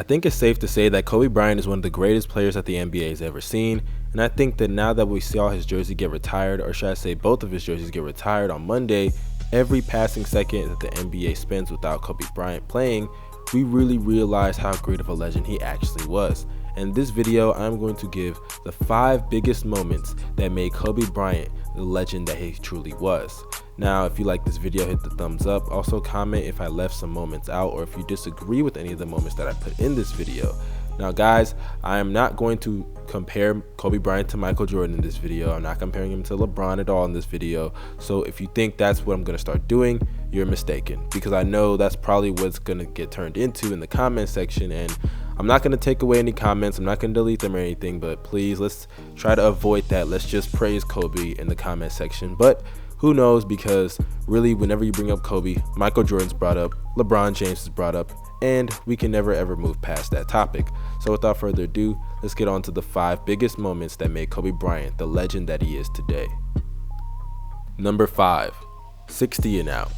think it's safe to say that Kobe Bryant is one of the greatest players that the NBA has ever seen, and I think that now that we saw his jersey get retired, or should I say both of his jerseys get retired on Monday, every passing second that the NBA spends without Kobe Bryant playing, we really realize how great of a legend he actually was. In this video, I'm going to give the 5 biggest moments that made Kobe Bryant the legend that he truly was. Now, if you like this video, hit the thumbs up. Also comment if I left some moments out or if you disagree with any of the moments that I put in this video. Now guys, I am not going to compare Kobe Bryant to Michael Jordan in this video. I'm not comparing him to LeBron at all in this video. So if you think that's what I'm going to start doing, you're mistaken, because I know that's probably what's going to get turned into in the comment section, and I'm not going to take away any comments. I'm not going to delete them or anything, but please, let's try to avoid that. Let's just praise Kobe in the comment section. But who knows, because really whenever you bring up Kobe, Michael Jordan's brought up, LeBron James is brought up, and we can never ever move past that topic. So without further ado, let's get on to the 5 biggest moments that made Kobe Bryant the legend that he is today. Number 5, 60 and out.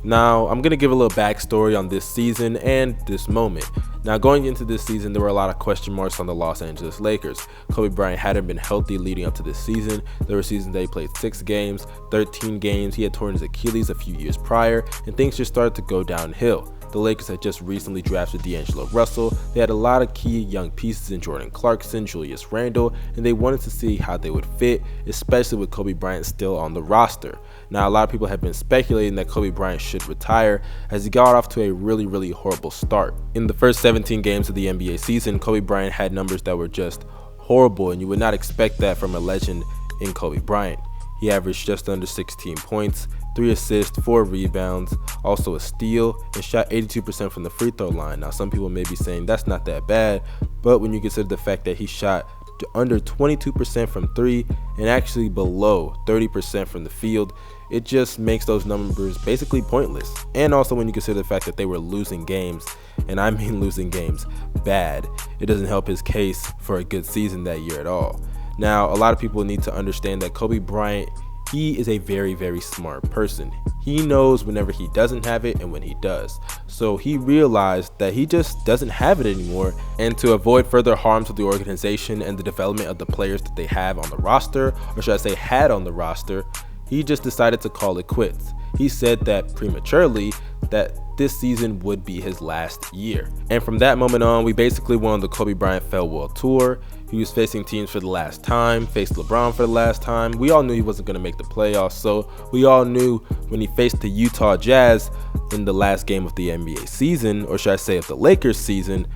Now, I'm going to give a little backstory on this season and this moment. Now, going into this season, there were a lot of question marks on the Los Angeles Lakers. Kobe Bryant hadn't been healthy leading up to this season. There were seasons that he played 6 games, 13 games. He had torn his Achilles a few years prior, and things just started to go downhill. The Lakers had just recently drafted D'Angelo Russell. They had a lot of key young pieces in Jordan Clarkson, Julius Randle, and they wanted to see how they would fit, especially with Kobe Bryant still on the roster. Now, a lot of people have been speculating that Kobe Bryant should retire, as he got off to a really horrible start. In the first 17 games of the NBA season, Kobe Bryant had numbers that were just horrible, and you would not expect that from a legend in Kobe Bryant. He averaged just under 16 points, 3 assists, 4 rebounds, also a steal, and shot 82% from the free throw line. Now, some people may be saying that's not that bad, but when you consider the fact that he shot under 22% from 3 and actually below 30% from the field, it just makes those numbers basically pointless. And also when you consider the fact that they were losing games, and I mean losing games bad, it doesn't help his case for a good season that year at all. Now, a lot of people need to understand that Kobe Bryant, he is a very smart person. He knows whenever he doesn't have it and when he does. So he realized that he just doesn't have it anymore, and to avoid further harm to the organization and the development of the players that they have on the roster, or should I say had on the roster, he just decided to call it quits. He said that prematurely that this season would be his last year. And from that moment on, we basically went on the Kobe Bryant Farewell Tour. He was facing teams for the last time, faced LeBron for the last time. We all knew he wasn't going to make the playoffs, so we all knew when he faced the Utah Jazz in the last game of the NBA season, or should I say of the Lakers season,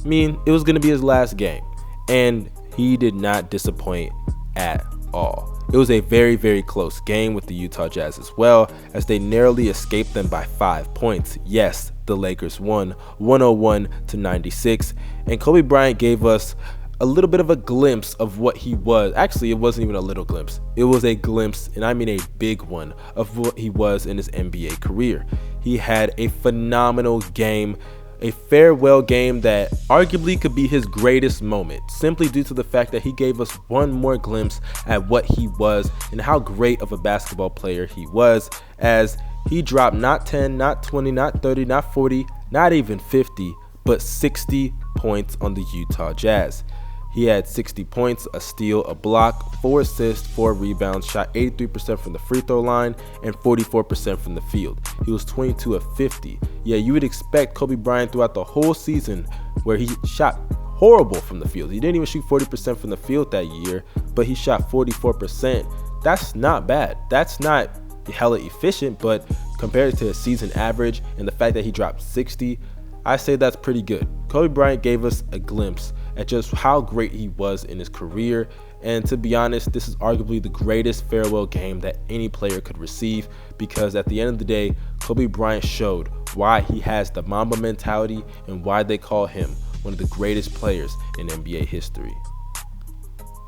I mean, it was going to be his last game. And he did not disappoint at all. It was a very close game with the Utah Jazz as well, as they narrowly escaped them by 5 points. Yes, the Lakers won 101-96, and Kobe Bryant gave us a little bit of a glimpse of what he was. Actually, it wasn't even a little glimpse. It was a glimpse, and I mean a big one, of what he was in his NBA career. He had a phenomenal game, a farewell game that arguably could be his greatest moment, simply due to the fact that he gave us one more glimpse at what he was and how great of a basketball player he was, as he dropped not 10, not 20, not 30, not 40, not even 50, but 60 points on the Utah Jazz. He had 60 points, a steal, a block, 4 assists, 4 rebounds, shot 83% from the free throw line and 44% from the field. He was 22 of 50. Yeah, you would expect Kobe Bryant throughout the whole season, where he shot horrible from the field. He didn't even shoot 40% from the field that year, but he shot 44%. That's not bad. That's not hella efficient, but compared to his season average and the fact that he dropped 60, I say that's pretty good. Kobe Bryant gave us a glimpse at just how great he was in his career, and to be honest, this is arguably the greatest farewell game that any player could receive, because at the end of the day, Kobe Bryant showed why he has the Mamba mentality and why they call him one of the greatest players in NBA history.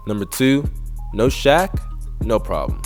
Number 2, no Shaq, no problem.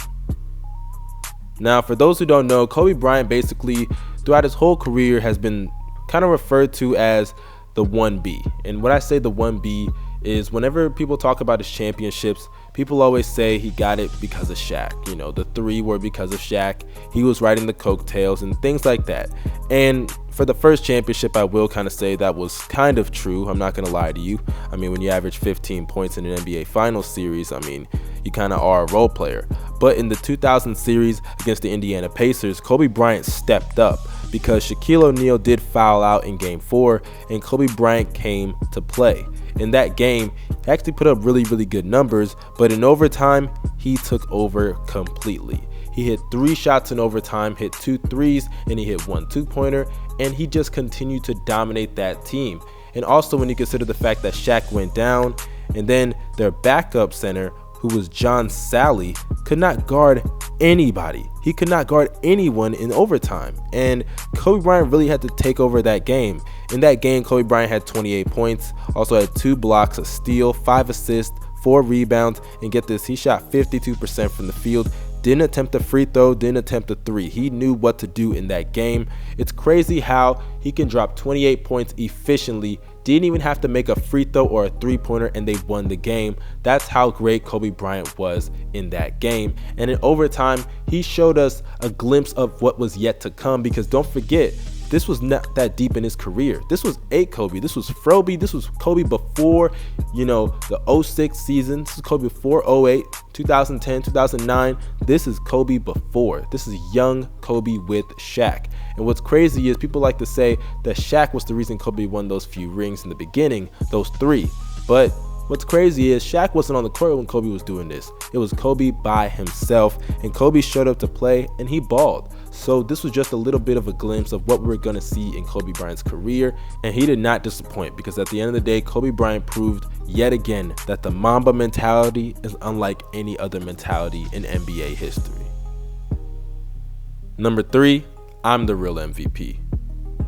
Now, for those who don't know, Kobe Bryant basically throughout his whole career has been kind of referred to as the 1B. And when I say the 1B is whenever people talk about his championships, people always say he got it because of Shaq. You know, the 3 were because of Shaq. He was riding the coattails and things like that. And For the first championship, I will kind of say that was kind of true. I'm not going to lie to you. I mean, when you average 15 points in an NBA Finals series, I mean, you kind of are a role player. But in the 2000 series against the Indiana Pacers, Kobe Bryant stepped up because Shaquille O'Neal did foul out in Game 4, and Kobe Bryant came to play. In that game, he actually put up really good numbers, but in overtime, he took over completely. He hit 3 shots in overtime, hit 2 threes, and he hit 1 2-pointer, and he just continued to dominate that team. And also when you consider the fact that Shaq went down, and then their backup center, who was John Sally, could not guard anybody. He could not guard anyone in overtime. And Kobe Bryant really had to take over that game. In that game, Kobe Bryant had 28 points, also had 2 blocks, a steal, 5 assists, 4 rebounds, and get this, he shot 52% from the field. Didn't attempt a free throw, didn't attempt a 3. He knew what to do in that game. It's crazy how he can drop 28 points efficiently, didn't even have to make a free throw or a 3-pointer, and they won the game. That's how great Kobe Bryant was in that game. And in overtime, he showed us a glimpse of what was yet to come, because don't forget, this was not that deep in his career. This was Kobe. This was Froby. This was Kobe before, the 06 season. This is Kobe before 08, 2010, 2009. This is Kobe before. This is young Kobe with Shaq. And what's crazy is people like to say that Shaq was the reason Kobe won those few rings in the beginning, those 3. But what's crazy is Shaq wasn't on the court when Kobe was doing this. It was Kobe by himself, and Kobe showed up to play and he balled. So this was just a little bit of a glimpse of what we're going to see in Kobe Bryant's career, and he did not disappoint, because at the end of the day, Kobe Bryant proved yet again that the Mamba mentality is unlike any other mentality in NBA history. Number 3, I'm the real MVP.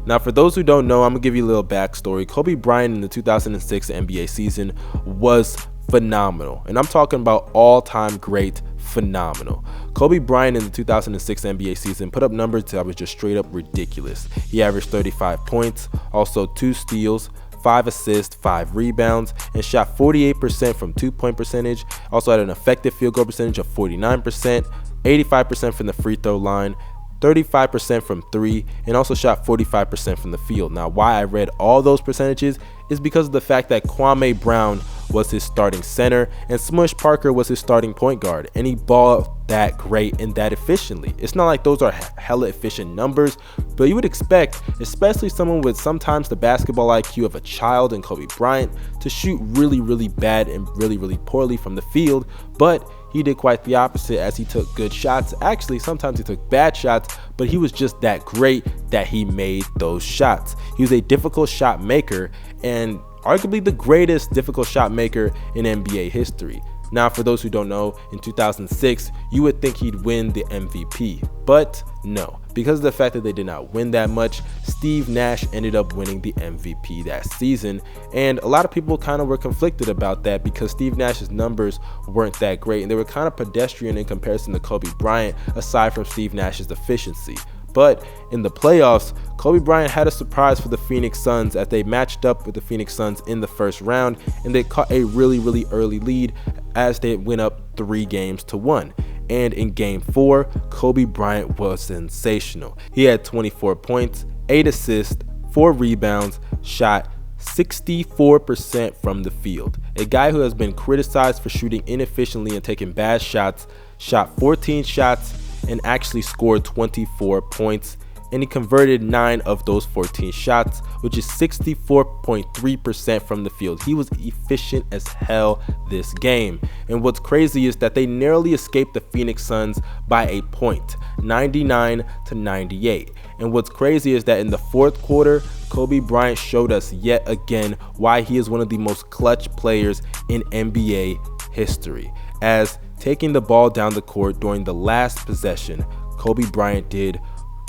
Now, for those who don't know, I'm going to give you a little backstory. Kobe Bryant in the 2006 NBA season was phenomenal, and I'm talking about all-time great phenomenal. Kobe Bryant in the 2006 NBA season put up numbers that was just straight up ridiculous. He averaged 35 points, also 2 steals, 5 assists, 5 rebounds, and shot 48% from 2-point percentage. Also had an effective field goal percentage of 49%, 85% from the free throw line, 35% from 3, and also shot 45% from the field. Now, why I read all those percentages is because of the fact that Kwame Brown was his starting center and Smush Parker was his starting point guard, and he balled that great and that efficiently. It's not like those are hella efficient numbers, but you would expect, especially someone with sometimes the basketball IQ of a child and Kobe Bryant, to shoot really bad and really poorly from the field, but he did quite the opposite, as he took good shots. Actually, sometimes he took bad shots, but he was just that great that he made those shots. He was a difficult shot maker, and arguably the greatest difficult shot maker in NBA history. Now, for those who don't know, in 2006, you would think he'd win the MVP, but no. Because of the fact that they did not win that much, Steve Nash ended up winning the MVP that season, and a lot of people kind of were conflicted about that because Steve Nash's numbers weren't that great, and they were kind of pedestrian in comparison to Kobe Bryant, aside from Steve Nash's efficiency. But in the playoffs, Kobe Bryant had a surprise for the Phoenix Suns as they matched up with the Phoenix Suns in the first round, and they caught a really early lead as they went up 3-1. And in Game 4, Kobe Bryant was sensational. He had 24 points, 8 assists, 4 rebounds, shot 64% from the field. A guy who has been criticized for shooting inefficiently and taking bad shots, shot 14 shots and actually scored 24 points, and he converted 9 of those 14 shots, which is 64.3% from the field. He was efficient as hell this game. And what's crazy is that they narrowly escaped the Phoenix Suns by a point, 99-98. And what's crazy is that in the fourth quarter, Kobe Bryant showed us yet again why he is one of the most clutch players in NBA history, as taking the ball down the court during the last possession, Kobe Bryant did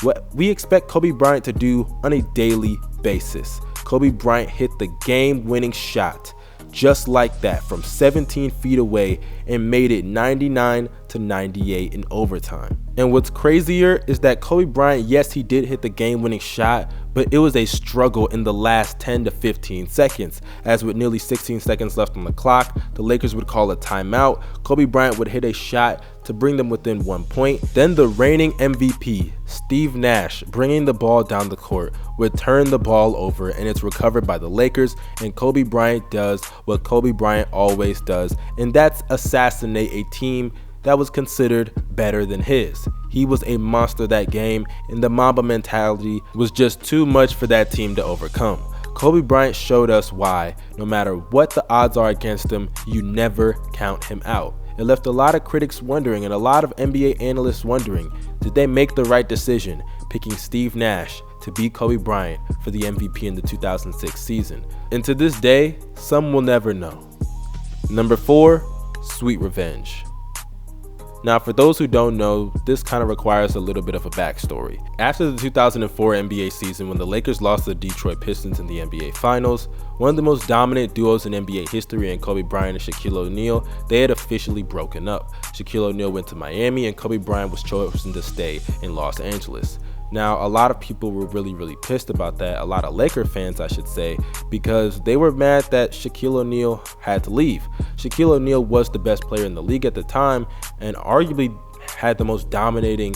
what we expect Kobe Bryant to do on a daily basis. Kobe Bryant hit the game-winning shot just like that from 17 feet away and made it 99-98 to 98 in overtime. And what's crazier is that Kobe Bryant, yes, he did hit the game-winning shot, but it was a struggle in the last 10 to 15 seconds, as with nearly 16 seconds left on the clock, the Lakers would call a timeout. Kobe Bryant would hit a shot to bring them within 1 point. Then the reigning MVP, Steve Nash, bringing the ball down the court, would turn the ball over, and it's recovered by the Lakers, and Kobe Bryant does what Kobe Bryant always does, and that's assassinate a team that was considered better than his. He was a monster that game, and the Mamba mentality was just too much for that team to overcome. Kobe Bryant showed us why, no matter what the odds are against him, you never count him out. It left a lot of critics wondering, and a lot of NBA analysts wondering, did they make the right decision picking Steve Nash to beat Kobe Bryant for the MVP in the 2006 season? And to this day, some will never know. Number 4, Sweet Revenge. Now, for those who don't know, this kind of requires a little bit of a backstory. After the 2004 NBA season, when the Lakers lost to the Detroit Pistons in the NBA Finals, one of the most dominant duos in NBA history in Kobe Bryant and Shaquille O'Neal, they had officially broken up. Shaquille O'Neal went to Miami, and Kobe Bryant was chosen to stay in Los Angeles. Now, a lot of people were really pissed about that, a lot of Laker fans, I should say, because they were mad that Shaquille O'Neal had to leave. Shaquille O'Neal was the best player in the league at the time, and arguably had the most dominating,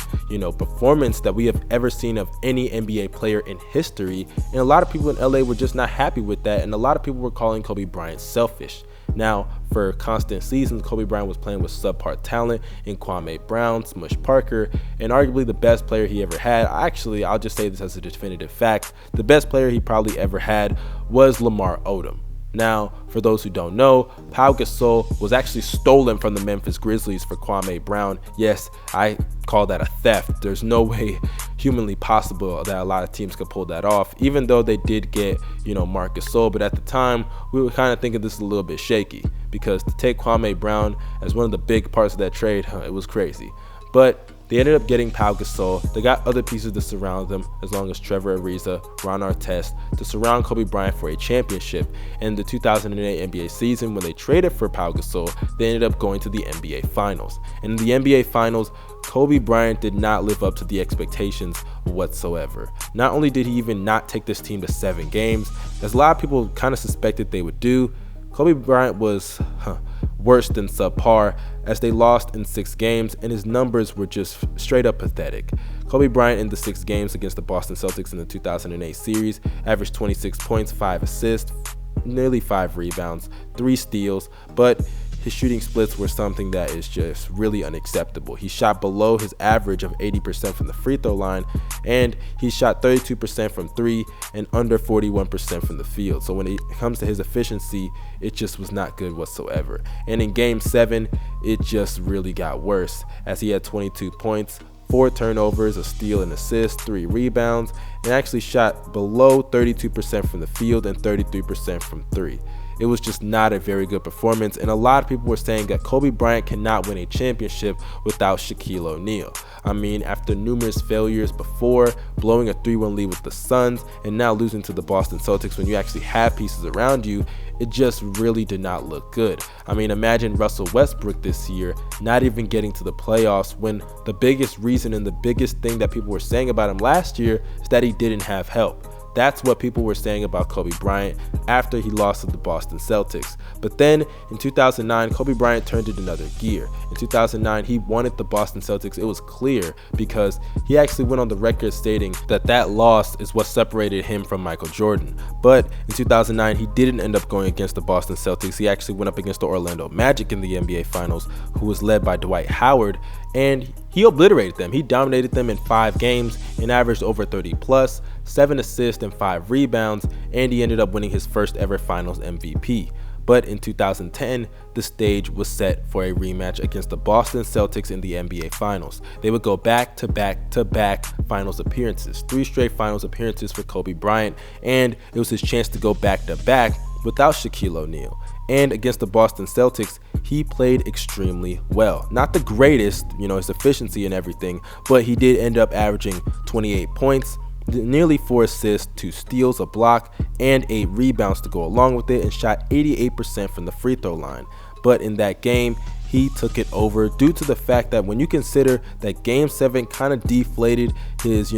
performance that we have ever seen of any NBA player in history. And a lot of people in LA were just not happy with that, and a lot of people were calling Kobe Bryant selfish. Now, for constant seasons, Kobe Bryant was playing with subpar talent in Kwame Brown, Smush Parker, and arguably the best player he ever had. Actually, I'll just say this as a definitive fact. The best player he probably ever had was Lamar Odom. Now, for those who don't know, Pau Gasol was actually stolen from the Memphis Grizzlies for Kwame Brown. Yes, I call that a theft. There's no way humanly possible that a lot of teams could pull that off, even though they did get, Marc Gasol. But at the time, we were kind of thinking this is a little bit shaky, because to take Kwame Brown as one of the big parts of that trade, it was crazy. But they ended up getting Pau Gasol. They got other pieces to surround them, as long as Trevor Ariza, Ron Artest, to surround Kobe Bryant for a championship. In the 2008 NBA season, when they traded for Pau Gasol, they ended up going to the NBA Finals. And in the NBA Finals, Kobe Bryant did not live up to the expectations whatsoever. Not only did he even not take this team to 7 games, as a lot of people kind of suspected they would do, Kobe Bryant was worse than subpar, as they lost in 6 games, and his numbers were just straight up pathetic. Kobe Bryant in the 6 games against the Boston Celtics in the 2008 series averaged 26 points, 5 assists, nearly 5 rebounds, 3 steals, but his shooting splits were something that is just really unacceptable. He shot below his average of 80% from the free throw line, and he shot 32% from 3 and under 41% from the field. So when it comes to his efficiency, it just was not good whatsoever. And in Game 7, it just really got worse, as he had 22 points, 4 turnovers, a steal and assist, 3 rebounds, and actually shot below 32% from the field and 33% from 3. It was just not a very good performance, and a lot of people were saying that Kobe Bryant cannot win a championship without Shaquille O'Neal. I mean, after numerous failures before, blowing a 3-1 lead with the Suns, and now losing to the Boston Celtics when you actually have pieces around you, it just really did not look good. I mean, imagine Russell Westbrook this year not even getting to the playoffs, when the biggest reason and the biggest thing that people were saying about him last year is that he didn't have help. That's what people were saying about Kobe Bryant after he lost to the Boston Celtics. But then in 2009, Kobe Bryant turned it another gear. In 2009, he wanted the Boston Celtics. It was clear, because he actually went on the record stating that that loss is what separated him from Michael Jordan. But in 2009, he didn't end up going against the Boston Celtics. He actually went up against the Orlando Magic in the NBA Finals, who was led by Dwight Howard, and he obliterated them. He dominated them in 5 games and averaged over 30 plus, 7 assists and 5 rebounds, and he ended up winning his first ever Finals MVP. But in 2010, the stage was set for a rematch against the Boston Celtics in the NBA Finals. They would go back to back to back Finals appearances, 3 straight Finals appearances for Kobe Bryant, and it was his chance to go back to back without Shaquille O'Neal. And against the Boston Celtics, he played extremely well. Not the greatest, his efficiency and everything, but he did end up averaging 28 points, nearly 4 assists, 2 steals, a block, and 8 rebounds to go along with it, and shot 88% from the free throw line. But in that game, he took it over due to the fact that when you consider that Game 7 kind of deflated his,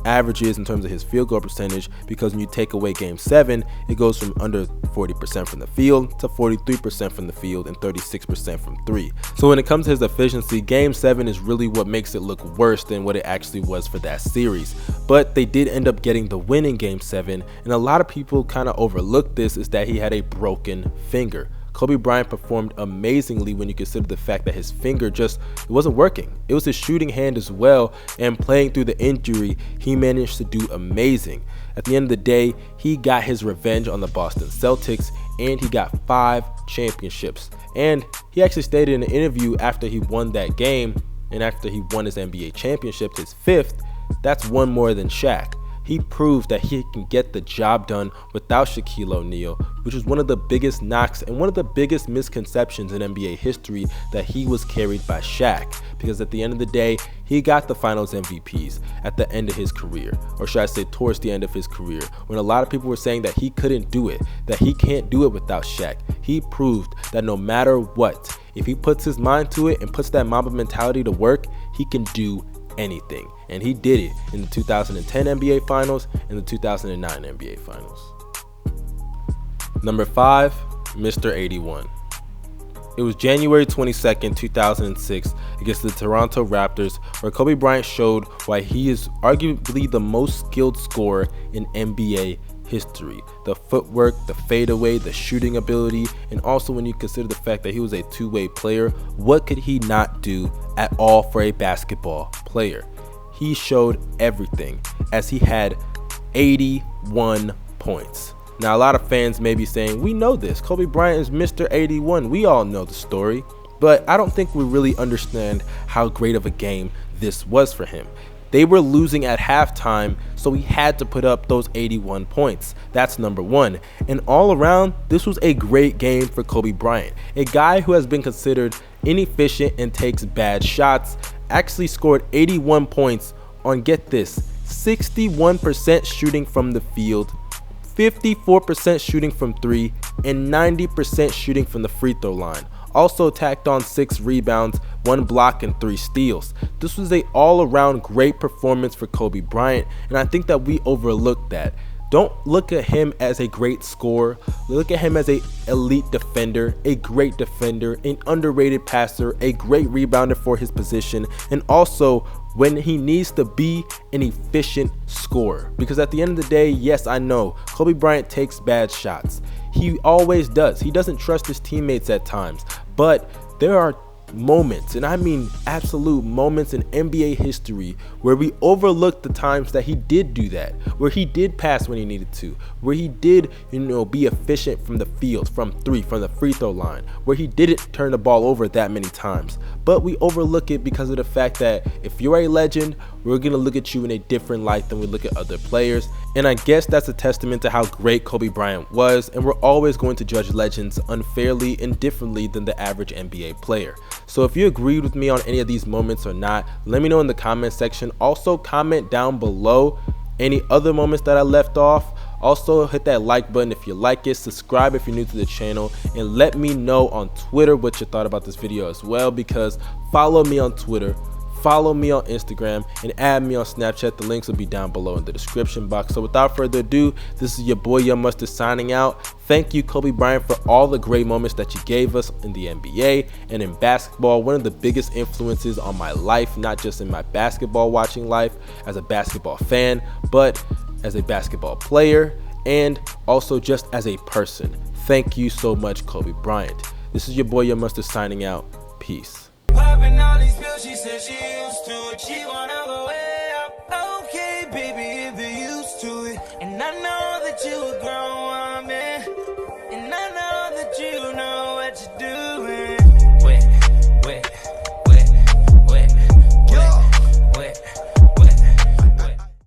averages in terms of his field goal percentage, because when you take away Game 7, it goes from under 40% from the field to 43% from the field and 36% from 3. So when it comes to his efficiency, Game 7 is really what makes it look worse than what it actually was for that series. But they did end up getting the win in Game 7, and a lot of people kind of overlooked this, is that he had a broken finger. Kobe Bryant performed amazingly when you consider the fact that his finger it wasn't working. It was his shooting hand as well, and playing through the injury, he managed to do amazing. At the end of the day, he got his revenge on the Boston Celtics, and he got 5 championships. And he actually stated in an interview after he won that game, and after he won his NBA championship, his 5th, that's one more than Shaq. He proved that he can get the job done without Shaquille O'Neal, which is one of the biggest knocks and one of the biggest misconceptions in NBA history, that he was carried by Shaq. Because at the end of the day, he got the finals MVPs at the end of his career, or should I say towards the end of his career, when a lot of people were saying that he couldn't do it, that he can't do it without Shaq. He proved that no matter what, if he puts his mind to it and puts that Mamba mentality to work, he can do anything. And he did it in the 2010 NBA Finals and the 2009 NBA Finals. Number 5, Mr. 81. It was January 22nd, 2006 against the Toronto Raptors, where Kobe Bryant showed why he is arguably the most skilled scorer in NBA history. The footwork, the fadeaway, the shooting ability, and also when you consider the fact that he was a two-way player, what could he not do at all for a basketball player? He showed everything, as he had 81 points. Now, a lot of fans may be saying, we know this, Kobe Bryant is Mr. 81, we all know the story, but I don't think we really understand how great of a game this was for him. They were losing at halftime, so he had to put up those 81 points. That's number 1. And all around, this was a great game for Kobe Bryant. A guy who has been considered inefficient and takes bad shots actually scored 81 points on, get this, 61% shooting from the field, 54% shooting from 3, and 90% shooting from the free throw line. Also tacked on 6 rebounds, 1 block, and 3 steals. This was an all-around great performance for Kobe Bryant, and I think that we overlooked that. Don't look at him as a great scorer. Look at him as an elite defender, a great defender, an underrated passer, a great rebounder for his position, and also when he needs to be an efficient scorer. Because at the end of the day, yes, I know Kobe Bryant takes bad shots. He always does. He doesn't trust his teammates at times, but there are moments, and I mean absolute moments in NBA history, where we overlooked the times that he did do that, where he did pass when he needed to, where he did, be efficient from the field, from 3, from the free throw line, where he didn't turn the ball over that many times. But we overlook it because of the fact that if you're a legend, we're going to look at you in a different light than we look at other players. And I guess that's a testament to how great Kobe Bryant was, and we're always going to judge legends unfairly and differently than the average NBA player. So if you agreed with me on any of these moments or not, let me know in the comment section. Also comment down below any other moments that I left off. Also hit that like button if you like it, subscribe if you're new to the channel, and let me know on Twitter what you thought about this video as well, because follow me on Twitter, follow me on Instagram, and add me on Snapchat. The links will be down below in the description box. So without further ado, this is your boy Young Mustard signing out. Thank you, Kobe Bryant, for all the great moments that you gave us in the NBA and in basketball. One of the biggest influences on my life, not just in my basketball watching life as a basketball fan, but as a basketball player and also just as a person. Thank you so much, Kobe Bryant. This is your boy Young Mustard signing out. Peace. Popping all these pills, she said she used to it. She wanna go way up. Okay, baby, if you're used to it. And I know that you a grown woman. And I know that you know what you do.